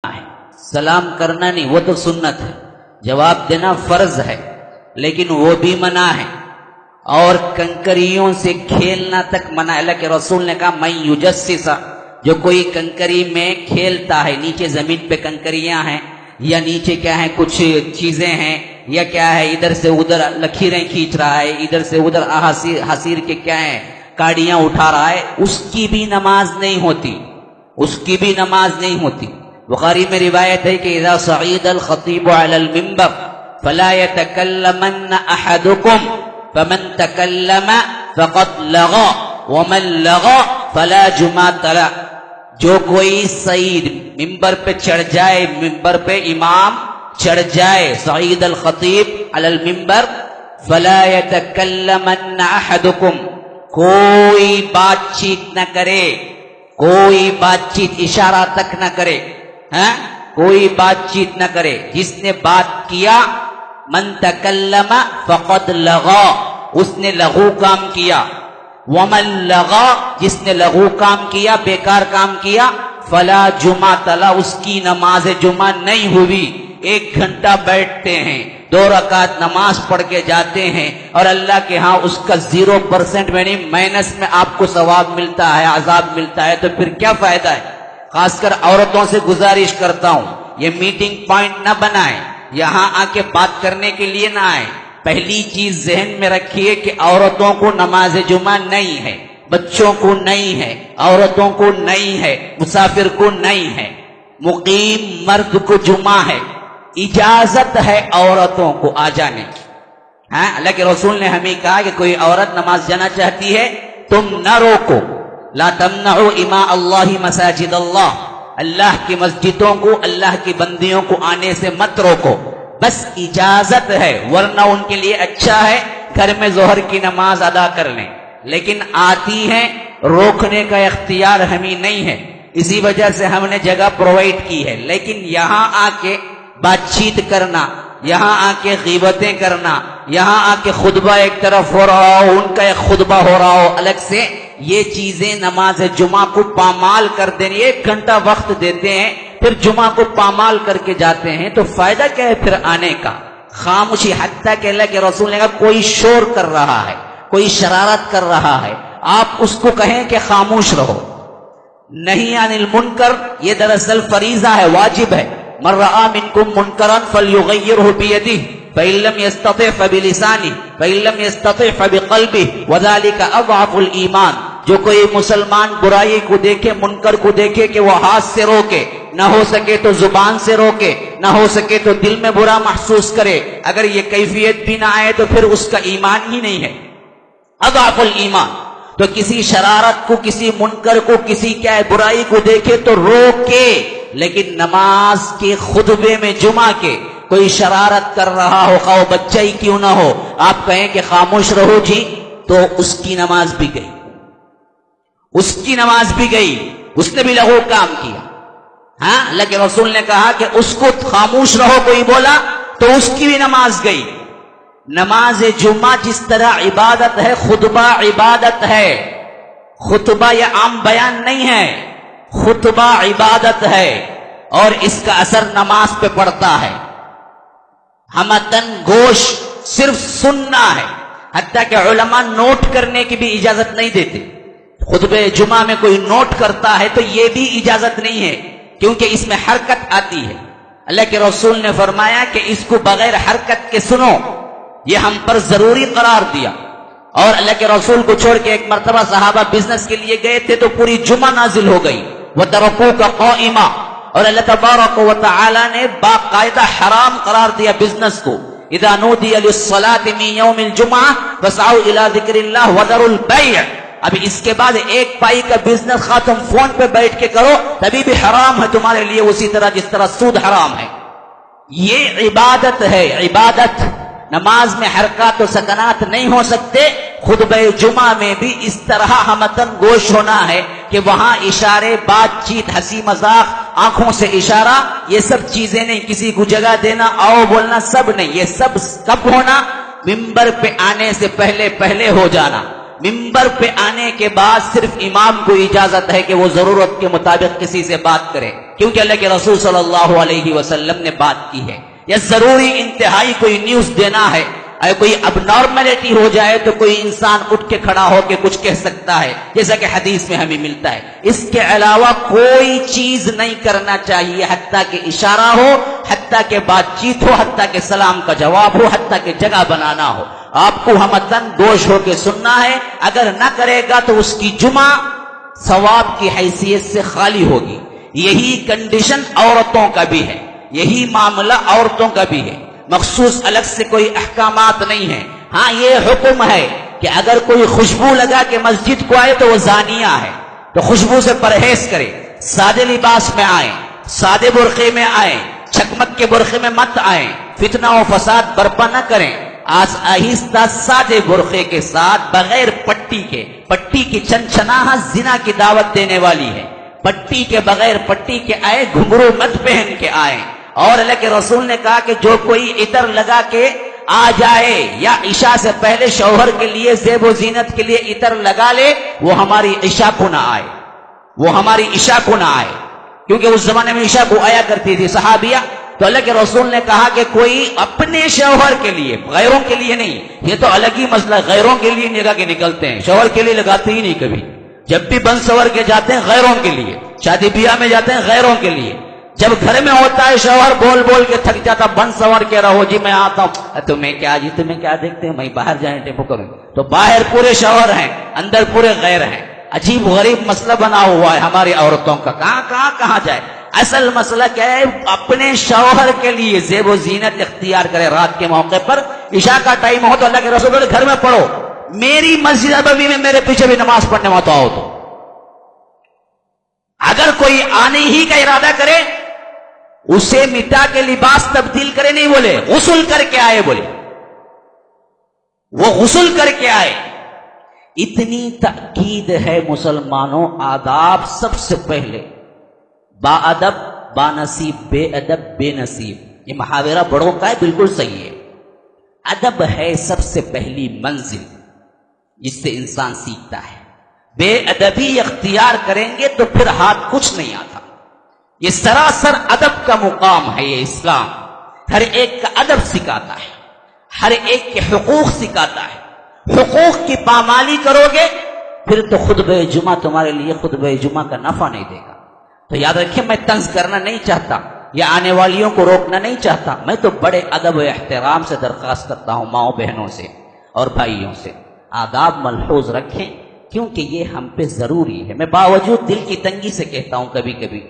ہے، سلام کرنا نہیں، وہ تو سنت ہے، جواب دینا فرض ہے لیکن وہ بھی منع ہے، اور کنکریوں سے کھیلنا تک منع ہے۔ اللہ کے رسول نے کہا میں یجسسا، جو کوئی کنکری میں کھیلتا ہے، نیچے زمین پہ کنکریاں ہیں یا نیچے کیا ہے کچھ چیزیں ہیں یا کیا ہے ادھر سے ادھر لکیریں کھینچ رہا ہے، ادھر سے ادھر حسیر کے کیا ہے کاڑیاں اٹھا رہا ہے، اس کی بھی نماز نہیں ہوتی، اس کی بھی نماز نہیں ہوتی۔ بخاری میں روایت ہے کہ اذا صعید الخطیب علی المنبر فلا يتكلمن احدكم فمن تكلم فقد لغى ومن لغى فلا جمعۃ له، جو کوئی سعید ممبر پہ چڑھ جائے، ممبر پہ امام چڑھ جائے، سعید الخطیب علی المنبر، فلا يتكلمن احدكم، کوئی بات چیت نہ کرے، کوئی بات چیت اشارہ تک نہ کرے، ہاں کوئی بات چیت نہ کرے، جس نے بات کیا من تکلم فقد لغا، اس نے لغو کام کیا، ومن لغا، جس نے لغو کام کیا، بیکار کام کیا، فلا جمعۃ لہ، اس کی نماز جمعہ نہیں ہوئی۔ 1 گھنٹہ بیٹھتے ہیں، 2 رکعت نماز پڑھ کے جاتے ہیں اور اللہ کے ہاں اس کا 0% میں نہیں مائنس میں آپ کو ثواب ملتا ہے، عذاب ملتا ہے، تو پھر کیا فائدہ ہے؟ خاص کر عورتوں سے گزارش کرتا ہوں یہ میٹنگ پوائنٹ نہ بنائیں، یہاں آ کے بات کرنے کے لیے نہ آئیں۔ پہلی چیز ذہن میں رکھیے کہ عورتوں کو نماز جمعہ نہیں ہے، بچوں کو نہیں ہے، عورتوں کو نہیں ہے، مسافر کو نہیں ہے، مقیم مرد کو جمعہ ہے، اجازت ہے عورتوں کو آ جانے کی۔ ہاں اللہ کے رسول نے ہمیں کہا کہ کوئی عورت نماز جانا چاہتی ہے تم نہ روکو، لا تمنعوا اماء اللہ مساجد اللہ، اللہ کی مسجدوں کو، اللہ کی بندیوں کو آنے سے مت روکو، بس اجازت ہے، ورنہ ان کے لیے اچھا ہے گھر میں ظہر کی نماز ادا کر لیں، لیکن آتی ہیں روکنے کا اختیار ہمیں نہیں ہے، اسی وجہ سے ہم نے جگہ پرووائڈ کی ہے۔ لیکن یہاں آ کے بات چیت کرنا، یہاں آ کے غیبتیں کرنا، یہاں آ کے خطبہ ایک طرف ہو رہا ہو، ان کا ایک خطبہ ہو رہا ہو الگ سے، یہ چیزیں نماز جمعہ کو پامال کر دینی۔ 1 گھنٹہ وقت دیتے ہیں پھر جمعہ کو پامال کر کے جاتے ہیں، تو فائدہ کیا ہے پھر آنے کا؟ خاموشی، حتیٰ کہ اللہ کے رسول نے کہا کوئی شور کر رہا ہے، کوئی شرارت کر رہا ہے، آپ اس کو کہیں کہ خاموش رہو۔ نہیں عن المنکر، یہ دراصل فریضہ ہے، واجب ہے۔ من رأى منکم منکرا فلیغیرہ بیدہ فإن لم يستطع فبلسانہ فإن لم يستطع فبقلبہ وذلک اضعف الایمان، جو کوئی مسلمان برائی کو دیکھے، منکر کو دیکھے کہ وہ ہاتھ سے روکے، نہ ہو سکے تو زبان سے روکے، نہ ہو سکے تو دل میں برا محسوس کرے، اگر یہ کیفیت بھی نہ آئے تو پھر اس کا ایمان ہی نہیں ہے، اضعف الایمان۔ تو کسی شرارت کو، کسی منکر کو، کسی کیا ہے برائی کو دیکھے تو روکے، لیکن نماز کے خطبے میں جمعہ کے کوئی شرارت کر رہا ہو، خواہ بچہ ہی کیوں نہ ہو، آپ کہیں کہ خاموش رہو جی، تو اس کی نماز بھی گئی، اس کی نماز بھی گئی، اس نے بھی لغو کام کیا۔ ہاں اللہ کے رسول نے کہا کہ اس کو خاموش رہو کوئی بولا تو اس کی بھی نماز گئی۔ نماز جمعہ جس طرح عبادت ہے، خطبہ عبادت ہے، خطبہ یہ عام بیان نہیں ہے، خطبہ عبادت ہے اور اس کا اثر نماز پہ پڑتا ہے۔ ہمتن گوش صرف سننا ہے، حتیٰ کہ علماء نوٹ کرنے کی بھی اجازت نہیں دیتے۔ خطبہ جمعہ میں کوئی نوٹ کرتا ہے تو یہ بھی اجازت نہیں ہے، کیونکہ اس میں حرکت آتی ہے۔ اللہ کے رسول نے فرمایا کہ اس کو بغیر حرکت کے سنو، یہ ہم پر ضروری قرار دیا۔ اور اللہ کے رسول کو چھوڑ کے ایک مرتبہ صحابہ بزنس کے لیے گئے تھے تو پوری جمعہ نازل ہو گئی، وَتَرَكُوكَ قَائِمًا، اور اللہ تبارک و تعالی نے باقاعدہ حرام قرار دیا بزنس کو۔ اذا نودی للصلاة من یوم الجمعہ فاسعوا الى ذکر اللہ وذروا البیع، اب اس کے بعد ایک پائی کا بزنس خاتم فون پہ بیٹھ کے کرو تبھی بھی حرام ہے تمہارے لیے، اسی طرح جس طرح سود حرام ہے۔ یہ عبادت ہے، عبادت۔ نماز میں حرکات و سکنات نہیں ہو سکتے، خطبہ جمعہ میں بھی اس طرح ہمتن گوش ہونا ہے کہ وہاں اشارے، بات چیت، ہنسی مذاق، آنکھوں سے اشارہ، یہ سب چیزیں نہیں، کسی کو جگہ دینا، آؤ بولنا، سب نہیں۔ یہ سب کب ہونا؟ ممبر پہ آنے سے پہلے پہلے ہو جانا۔ ممبر پہ آنے کے بعد صرف امام کو اجازت ہے کہ وہ ضرورت کے مطابق کسی سے بات کرے، کیونکہ اللہ کے رسول صلی اللہ علیہ وسلم نے بات کی ہے. یا ضروری انتہائی کوئی نیوز دینا ہے، اگر کوئی اب نارملٹی ہو جائے تو کوئی انسان اٹھ کے کھڑا ہو کے کچھ کہہ سکتا ہے، جیسا کہ حدیث میں ہمیں ملتا ہے. اس کے علاوہ کوئی چیز نہیں کرنا چاہیے، حتیٰ کہ اشارہ ہو، حتیٰ کہ بات چیت ہو، حتیٰ کہ سلام کا جواب ہو، حتیٰ کہ جگہ بنانا ہو. آپ کو ہمتن گوش ہو کے سننا ہے. اگر نہ کرے گا تو اس کی جمعہ ثواب کی حیثیت سے خالی ہوگی. یہی کنڈیشن عورتوں کا بھی ہے، یہی معاملہ عورتوں کا بھی ہے. مخصوص الگ سے کوئی احکامات نہیں ہیں. ہاں یہ حکم ہے کہ اگر کوئی خوشبو لگا کے مسجد کو آئے تو وہ زانیہ ہے، تو خوشبو سے پرہیز کرے. سادے لباس میں آئیں، سادے برقعے میں آئیں، چکمک کے برقعے میں مت آئیں، فتنہ و فساد برپا نہ کریں. آج آہستہ سادے برقعے کے ساتھ بغیر پٹی کے، پٹی کی چنچناہٹ زنا کی دعوت دینے والی ہے. پٹی کے بغیر پٹی کے آئے، گھنگرو مت پہن کے آئے. اور اللہ کے رسول نے کہا کہ جو کوئی عطر لگا کے آ جائے یا عشاء سے پہلے شوہر کے لیے زیب و زینت کے لیے عطر لگا لے، وہ ہماری عشاء کو نہ آئے، وہ ہماری عشاء کو نہ آئے. کیونکہ اس زمانے میں عشاء کو آیا کرتی تھی صحابیہ. تو اللہ کے رسول نے کہا کہ کوئی اپنے شوہر کے لیے، غیروں کے لیے نہیں. یہ تو الگ ہی مسئلہ، غیروں کے لیے لگا کے نکلتے ہیں، شوہر کے لیے لگاتے ہی نہیں کبھی. جب بھی بن سور کے جاتے ہیں غیروں کے لیے، شادی بیاہ میں جاتے ہیں غیروں کے لیے. جب گھر میں ہوتا ہے شوہر بول بول کے تھک جاتا، بن سور کے رہو جی میں آتا ہوں. تمہیں کیا جی، تمہیں کیا دیکھتے ہیں، میں باہر جائیں ٹیپو کروں. تو باہر پورے شوہر ہیں، اندر پورے غیر ہیں. عجیب غریب مسئلہ بنا ہوا ہے ہماری عورتوں کا. کہاں جائے. اصل مسئلہ کیا ہے؟ اپنے شوہر کے لیے زیب و زینت اختیار کرے. رات کے موقع پر عشاء کا ٹائم ہو تو اللہ کے رسول گھر میں پڑھو. میری مسجد نبوی میں میرے پیچھے بھی نماز پڑھنے مت آؤ. تو اگر کوئی آنے ہی کا ارادہ کرے، اسے مٹا کے لباس تبدیل کرے نہیں بولے، غسل کر کے آئے بولے، وہ غسل کر کے آئے. اتنی تاکید ہے مسلمانوں. آداب سب سے پہلے، با ادب با نصیب، بے ادب بے نصیب. یہ محاورہ بڑوں کا ہے، بالکل صحیح ہے. ادب ہے سب سے پہلی منزل جس سے انسان سیکھتا ہے. بے ادبی اختیار کریں گے تو پھر ہاتھ کچھ نہیں آتا. یہ سراسر ادب کا مقام ہے. یہ اسلام ہر ایک کا ادب سکھاتا ہے، ہر ایک کے حقوق سکھاتا ہے. حقوق کی پامالی کرو گے پھر تو خطبہ جمعہ تمہارے لیے خطبہ جمعہ کا نفع نہیں دے گا. تو یاد رکھیں، میں طنز کرنا نہیں چاہتا یا آنے والیوں کو روکنا نہیں چاہتا. میں تو بڑے ادب و احترام سے درخواست کرتا ہوں ماؤں بہنوں سے اور بھائیوں سے، آداب ملحوظ رکھیں، کیونکہ یہ ہم پہ ضروری ہے. میں باوجود دل کی تنگی سے کہتا ہوں کبھی کبھی